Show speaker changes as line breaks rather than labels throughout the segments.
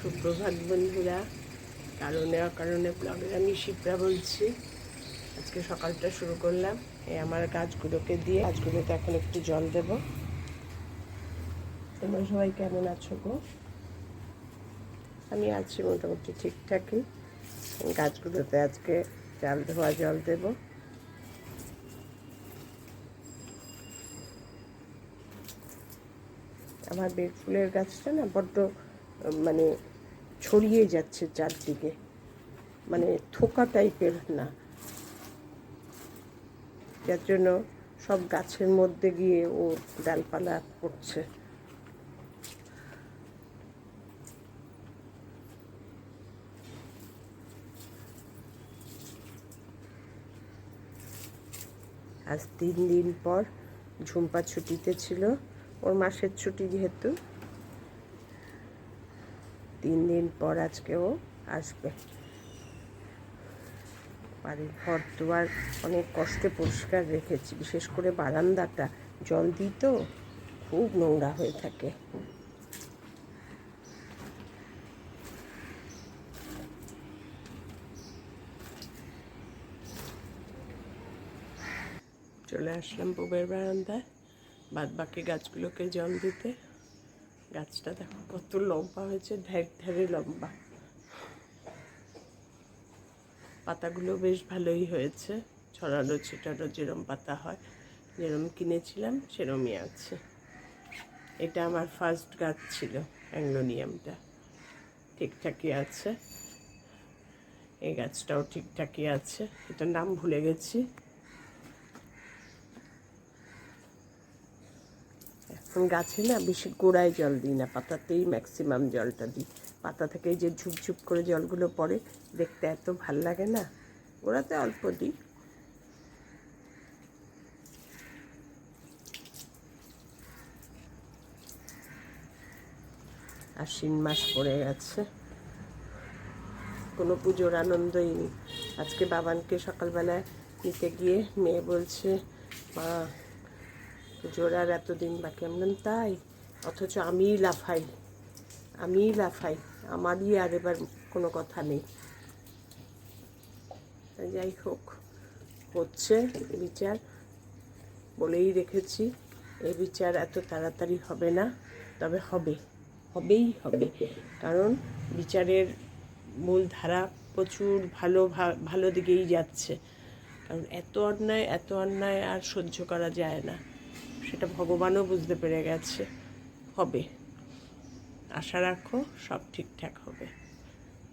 সুপ্রভাত বন্ধুরা। কারণে অকারণে ব্লগের আমি শিপ্রা বলছি। আজকে সকালটা শুরু করলাম এই আমার গাছগুলোকে দিয়ে। গাছগুলোতে এখন একটু জল দেব। তোমরা সবাই কেমন আছো গো? আমি আছি মোটামুটি ঠিকঠাকই। গাছগুলোতে আজকে চাল ধোয়া জল দেব। আমার বেল ফুলের গাছটা না বড্ড মানে ছড়িয়ে যাচ্ছে চারদিকে, মানে থোকা টাইপের না, যার জন্য সব গাছের মধ্যে গিয়ে ও ডালপালা পড়ছে। আজ 3 দিন পর ঝুম্পা ছুটিতে ছিল, ওর মাসের ছুটি যেহেতু 3 দিন পর আজকে ও আসবে। বাড়ির ঘর দুয়ার অনেক কষ্টে পরিষ্কার রেখেছি, বিশেষ করে বারান্দাটা জল দিই তো খুব নোংরা হয়ে থাকে। চলে আসলাম পুবের বারান্দায় বাদ বাকি গাছগুলোকে জল দিতে। গাছটা দেখো কত লম্বা হয়েছে, ঢের লম্বা। পাতাগুলো বেশ ভালোই হয়েছে, ছড়ানো ছিটানো যেরম পাতা হয়, যেরম কিনেছিলাম সেরমই আছে। এটা আমার ফার্স্ট গাছ ছিল, অ্যাংলোনিয়ামটা ঠিকঠাকই আছে। এই গাছটাও ঠিকঠাকই আছে, এটার নাম ভুলে গেছি। এখন গাছে না বেশি গোড়ায় জল দিই না, পাতাতেই ম্যাক্সিমাম জলটা দিই। পাতা থেকে যে ঝুপঝুপ করে জলগুলো পড়ে দেখতে এত ভাল লাগে না, গোড়াতে অল্প দিই। আশ্বিন মাস পড়ে গেছে, কোনো পুজোর আনন্দই নেই। আজকে বাবানকে সকালবেলায় নিতে গিয়ে মেয়ে বলছে, মা পুজোর আর এতদিন বাকি। আমি বললাম তাই? অথচ আমিই লাফাই, আমারই আর এবার কোনো কথা নেই। যাই হোক, হচ্ছে বিচার, বলেই রেখেছি এই বিচার এত তাড়াতাড়ি হবে না, তবে হবেই হবে। কারণ বিচারের মূল ধারা প্রচুর ভালো দিকেই যাচ্ছে। কারণ এত অন্যায় আর সহ্য করা যায় না, সেটা ভগবানও বুঝতে পেরে গেছে। হবে, আশা রাখো, সব ঠিকঠাক হবে।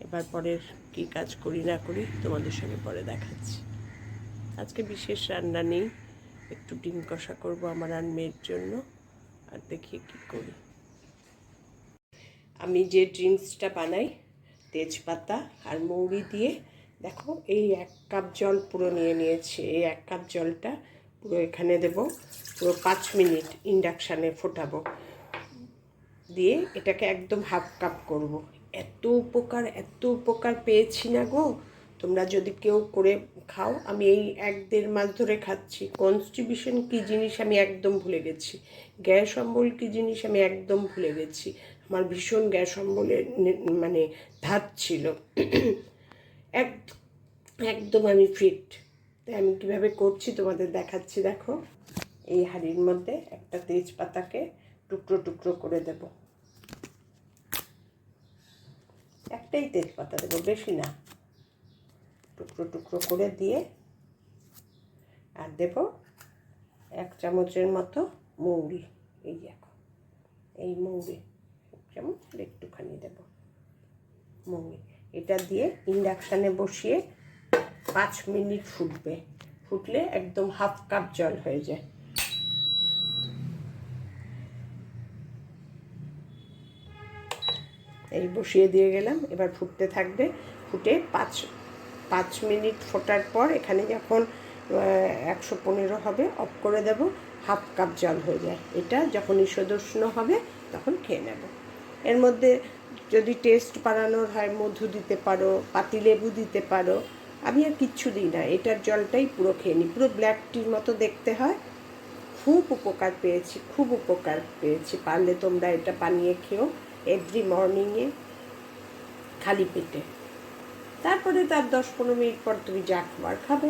এবার পরের কী কাজ করি না করি তোমাদের সঙ্গে পরে দেখাচ্ছি। আজকে বিশেষ রান্না নেই, একটু ডিম কষা করবো আমার আর মেয়ের জন্য, আর দেখি কী করি। আমি যে ড্রিঙ্কসটা বানাই তেজপাতা আর মৌরি দিয়ে, দেখো এই 1 কাপ জল পুরো নিয়ে নিয়েছি। এই 1 কাপ জলটা পুরো এখানে দেব, পুরো 5 মিনিট ইন্ডাকশানে ফোটাবো, দিয়ে এটাকে একদম 1/2 কাপ করব। এত উপকার পেয়েছি না গো, তোমরা যদি কেউ করে খাও। আমি এই 1-1.5 মাস ধরে খাচ্ছি। কনস্টিপেশন কী জিনিস আমি একদম ভুলে গেছি, গ্যাস অম্বল কী জিনিস আমি একদম ভুলে গেছি। আমার ভীষণ গ্যাস অম্বলের মানে ধাত ছিল, একদম আমি ফিট। তাই আমি কীভাবে করছি তোমাদের দেখাচ্ছি। দেখো, এই হাঁড়ির মধ্যে একটা তেজপাতাকে টুকরো টুকরো করে দেব, একটাই তেজপাতা দেবো, বেশি না, টুকরো টুকরো করে দিয়ে, আর দেব 1 চামচের মতো মৌরি। এই দেখো, এই মৌরি 1 চামচ একটুখানি দেব মৌরি। এটা দিয়ে ইন্ডাকশানে বসিয়ে 5 মিনিট ফুটবে, ফুটলে একদম 1/2 কাপ জল হয়ে যায়। এই বসিয়ে দিয়ে গেলাম, এবার ফুটতে থাকবে। ফুটে 5 মিনিট ফোটার পর এখানে যখন 115 হবে অফ করে দেব, 1/2 কাপ জল হয়ে যায়। এটা যখন ঈষদুষ্ণ হবে তখন খেয়ে নেব। এর মধ্যে যদি টেস্ট বাড়ানোর হয় মধু দিতে পারো, পাতিলেবু দিতে পারো। আমি আর কিচ্ছু দিই না, এটার জলটাই পুরো খেয়ে নিই। পুরো ব্ল্যাক টির মতো দেখতে হয়। খুব উপকার পেয়েছি। পারলে তোমরা এটা বানিয়ে খেও এভরি মর্নিংয়ে। খালি পেটে। তারপরে তার 10-15 মিনিট পর তুমি যা খাবার খাবে।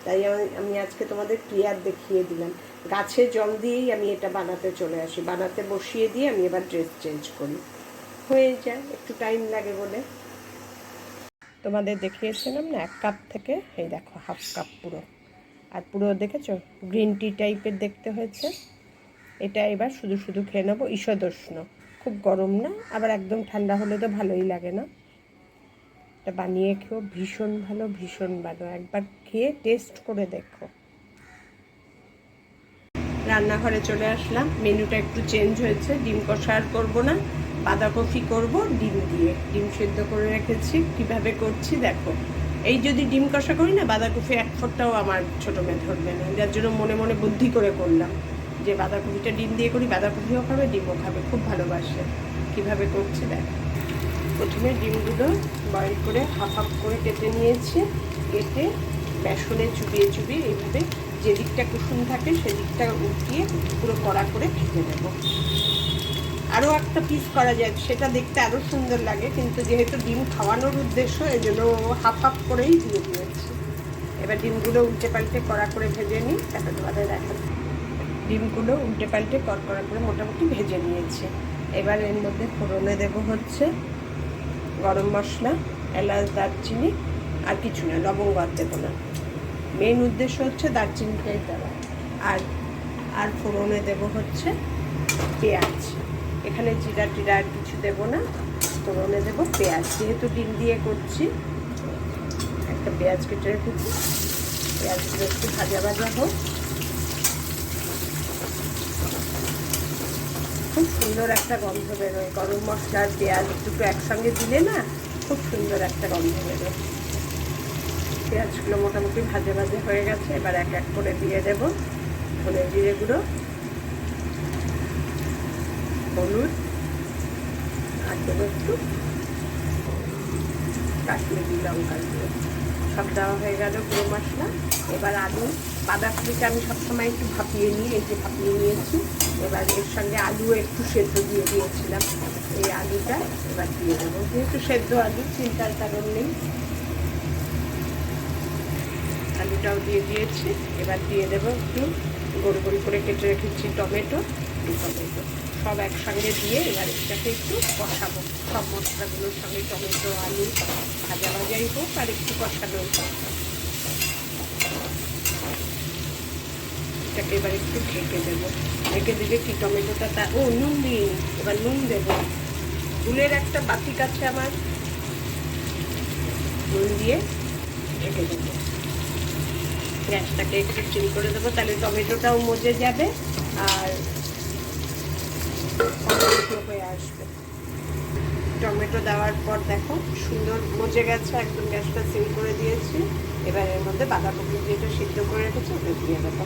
তাই আমি আজকে তোমাদের ক্লিয়ার দেখিয়ে দিলাম। গাছে জল দিয়েই আমি এটা বানাতে চলে আসি, বানাতে বসিয়ে দিয়ে আমি এবার ড্রেস চেঞ্জ করি, হয়ে যায়, একটু টাইম লাগে বলে। তোমাদের দেখিয়েছিলাম না 1 কাপ থেকে, এই দেখো 1/2 কাপ পুরো, আর পুরো দেখেছো গ্রিন টি টাইপের দেখতে হয়েছে। এটা এবার শুধু শুধু খেয়ে নেবো, ঈষদুষ্ণ, খুব গরম না, আবার একদম ঠান্ডা হলে তো ভালোই লাগে না। এটা বানিয়ে খেও, ভীষণ ভালো, ভীষণ ভালো, একবার খেয়ে টেস্ট করে দেখো। রান্নাঘরে চলে আসলাম, মেনুটা একটু চেঞ্জ হয়েছে, ডিম কষা আর করবো না, বাঁধাকপি করব ডিম দিয়ে। ডিম সেদ্ধ করে রেখেছি, কিভাবে করছি দেখো। এই যদি ডিম কষা করি না, বাঁধাকপি 1 ফোঁটাও আমার ছোটো মেয়ে ধরবে না, যার জন্য মনে মনে বুদ্ধি করে করলাম যে বাঁধাকপিটা ডিম দিয়ে করি, বাঁধাকপিও খাবে ডিমও খাবে, খুব ভালোবাসে। কিভাবে করছি দেখো। প্রথমে ডিমগুলো বয়েল করে হাফ হাফ করে কেটে নিয়েছি, কেটে বেসনে চুবিয়ে চুবিয়ে এইভাবে যে দিকটা কুসুম থাকে সেদিকটা উঠিয়ে পুরো কড়া করে ভেজে দেব। আরও একটা পিস করা যায়, সেটা দেখতে আরও সুন্দর লাগে, কিন্তু যেহেতু ডিম খাওয়ানোর উদ্দেশ্য এই জন্য হাফ হাফ করেই দিয়ে দিয়েছি। এবার ডিমগুলো উল্টে পাল্টে কড়া করে ভেজে নিই, তারপরে তোমাদের দেখাচ্ছি। ডিমগুলো উল্টে পাল্টে কড়া করে মোটামুটি ভেজে নিয়েছি। এবার এর মধ্যে ফোড়নে দেব হচ্ছে গরম মশলা, এলাচ, দারচিনি, আর কিছু না, লবঙ্গ আর দেবো না। মেন উদ্দেশ্য হচ্ছে দারচিনিটাই দেওয়া। আর ফোড়নে দেব হচ্ছে পেঁয়াজ। এখানে জিরা টিরা আর কিছু দেবো না, ফোড়নে দেবো পেঁয়াজ, যেহেতু ডিম দিয়ে করছি। একটা পেঁয়াজ কেটে রেখেছি, পেঁয়াজগুলো একটু ভাজা ভাজা হোক। খুব সুন্দর একটা গন্ধ বেরোয়, গরম মশলা আর পেঁয়াজ দুটো একসঙ্গে দিলে না খুব সুন্দর একটা গন্ধ বেরোয়। পেঁয়াজগুলো মোটামুটি ভাজা ভাজা হয়ে গেছে, এবার এক এক করে দিয়ে দেবো ধনে জিরে গুঁড়ো, হলুদ, আর দেবো একটু কাশ্মীরি লঙ্কার গুঁড়ো। সব দেওয়া হয়ে গেল গুঁড়ো মশলা। এবার আলু, বাঁধাকপিটা আমি সবসময় একটু ভাপিয়ে নিই, এই যে ভাপিয়ে নিয়েছি। এবার এর সঙ্গে আলু একটু সেদ্ধ দিয়ে দিয়েছিলাম, এই আলুটা এবার দিয়ে দেবো, যেহেতু সেদ্ধ আলু চিন্তার কারণ নেই। আলুটাও দিয়ে দিয়েছি। এবার দিয়ে দেবো একটু গোল গোল করে কেটে রেখেছি টমেটো, সব একসঙ্গে দিয়ে এবার এটাকে একটু কষাবো। সব মশলাগুলোর সঙ্গে টমেটো আলু ভাজা ভাজাই হোক আর একটু কষানো হোক। এটাকে এবার একটু ঢেকে দেবো, ঢেকে দিলে কি টমেটোটা নুন দিই, এবার নুন দেবো। ফুলের একটা বাটি কাছে আমার, নুন দিয়ে ঢেকে দেবো। গ্যাসটাকে একটু চিল করে দেবো, তাহলে টমেটোটাও মজে যাবে আর হয়ে আসবে। টমেটো দেওয়ার পর দেখো সুন্দর মজে গেছে, একদম গ্যাসটা সিল করে দিয়েছি। এবার এর মধ্যে বাঁধাকপি যেটা সিদ্ধ করে রেখেছি ওটা দিয়ে দেবো।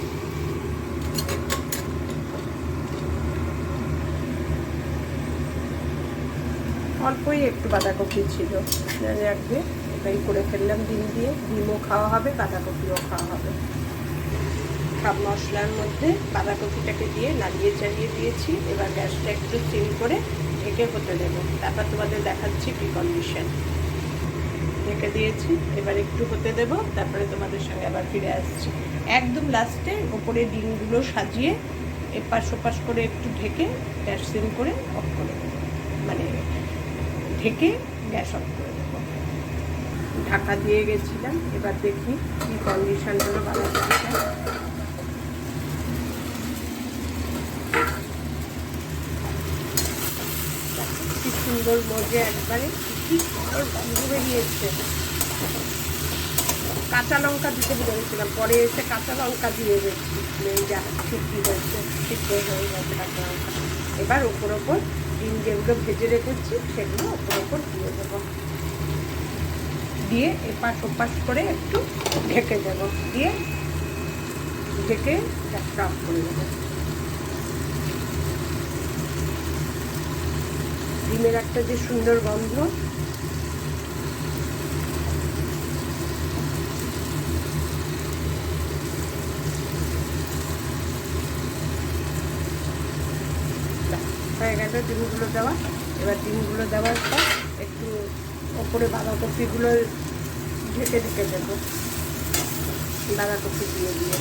অল্পই একটু বাঁধাকপি ছিল, রাখবে, এটাই করে ফেললাম ডিম দিয়ে। ডিমও খাওয়া হবে, বাঁধাকপিও খাওয়া হবে। সব মশলার মধ্যে বাঁধাকপিটাকে দিয়ে নাড়িয়ে চালিয়ে দিয়েছি। এবার গ্যাসটা একটু সিল করে ঢেকে হতে দেবো, তারপর তোমাদের দেখাচ্ছি কি কন্ডিশন। ঢেকে দিয়েছি, এবার একটু হতে দেব, তারপরে তোমাদের সঙ্গে আবার ফিরে আসছি। একদম লাস্টে ওপরে ডিমগুলো সাজিয়ে এপাশ ওপাশ করে একটু ঢেকে গ্যাস সিল করে অফ করে দেবো, মানে ঢেকে গ্যাস অফ করে দেবো। ঢাকা দিয়ে গেছিলাম, এবার দেখি কি কন্ডিশন হলো বাঁধাকপিটা। কি সুন্দর মজে, একবারে কি সুন্দর গন্ধ বেরিয়েছে। কাঁচা লঙ্কা দিতে বলেছিলাম, পরে এসে কাঁচা লঙ্কা দিয়ে গেছি, যা ঠিকই হয়েছে, সিদ্ধ হয়ে গেছে কাঁচা লঙ্কা। এবার ওপর ওপর ডিম যেগুলো ভেজে রেখেছি সেগুলো ওপর ওপর দিয়ে দেবো, দিয়ে এপাশ ওপাশ করে একটু ঢেকে দেবো, দিয়ে ঢেকে গ্যাসটা অফ করে দেবো। ডিমের একটা যে সুন্দর গন্ধ, হয়ে গেল। গেছে ডিমগুলো দেওয়া। এবার ডিমগুলো দেওয়ার পর একটু ওপরে বাঁধাকপিগুলো ঢেকে ঢেকে দেবো, বাঁধাকপি দিয়ে দিয়ে।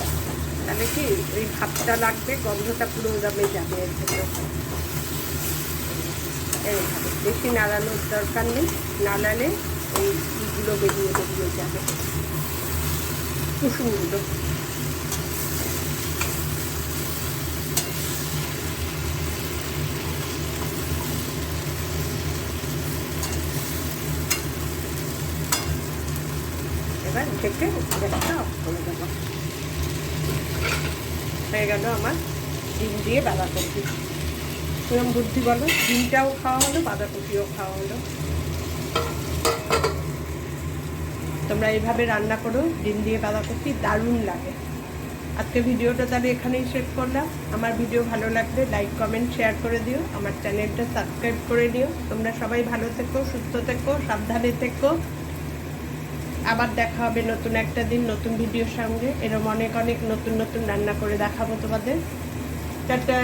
তাহলে কি ওই ভাতটা লাগবে, গন্ধটা পুরো দমে যাবে এর জন্য। এইভাবে বেশি নাড়ানোর দরকার নেই, নাড়ালে ওই ইগুলো বেরিয়ে বেরিয়ে যাবে, কুসুমগুলো। এবার ঢেকে গ্যাসটা অফ করে দেবো। হয়ে গেল আমার ডিম দিয়ে বাঁধাকপি। এরকম বুদ্ধি বলো, ডিমটাও খাওয়া হলো, বাঁধাকপিও খাওয়া হলো। তোমরা এইভাবে রান্না করো ডিম দিয়ে বাঁধাকপি, দারুণ লাগে। আজকে ভিডিওটা তাহলে এখানেই শেষ করলাম। আমার ভিডিও ভালো লাগলে লাইক কমেন্ট শেয়ার করে দিও, আমার চ্যানেলটা সাবস্ক্রাইব করে নিও। তোমরা সবাই ভালো থেকো, সুস্থ থেকো, সাবধানে থেকো। আবার দেখা হবে নতুন একটা দিন নতুন ভিডিওর সঙ্গে। এরকম অনেক অনেক নতুন নতুন রান্না করে দেখাবো তোমাদের। টাটা।